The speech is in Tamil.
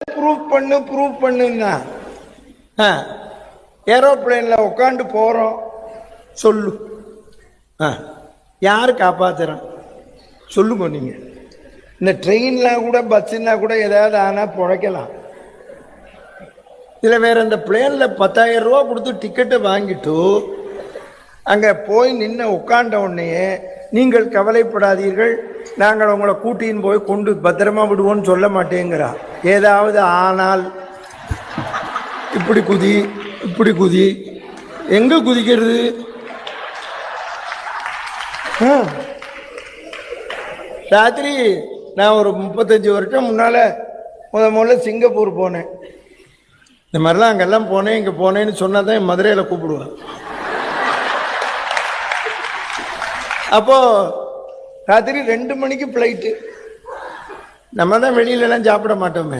ப்ரூவ் பண்ணுன்னா ஏரோப்ளேன்ல உட்காந்து போறோம் சொல்லு. யாரு காப்பாத்துறான் சொல்லுங்க நீங்க. இந்த ட்ரெயின்லாம் கூட பஸ்ஸுன்னா கூட ஏதாவது ஆனா பிழைக்கலாம். இதுல வேற இந்த பிளேன்ல 10,000 ரூபா கொடுத்து டிக்கெட்டை வாங்கிட்டு அங்க போய் நின்று உட்கார்ந்த உடனே நீங்கள் கவலைப்படாதீர்கள், நாங்கள் உங்களை கூட்டின்னு போய் கொண்டு பத்திரமா விடுவோம்னு சொல்ல மாட்டேங்கிறா. ஏதாவது ஆனால் இப்படி குதி எங்க குதிக்கிறது? ராத்திரி நான் ஒரு 35 வருஷம் முன்னால முதல்ல சிங்கப்பூர் போனேன். இந்த மாதிரிலாம் அங்கெல்லாம் போனேன் இங்க போனேன்னு சொன்னாதான் என் மதுரையில கூப்பிடுவேன். அப்போ ராத்திரி 2 மணிக்கு பிளைட்டு. நம்ம தான் வெளியில எல்லாம் சாப்பிட மாட்டோமே.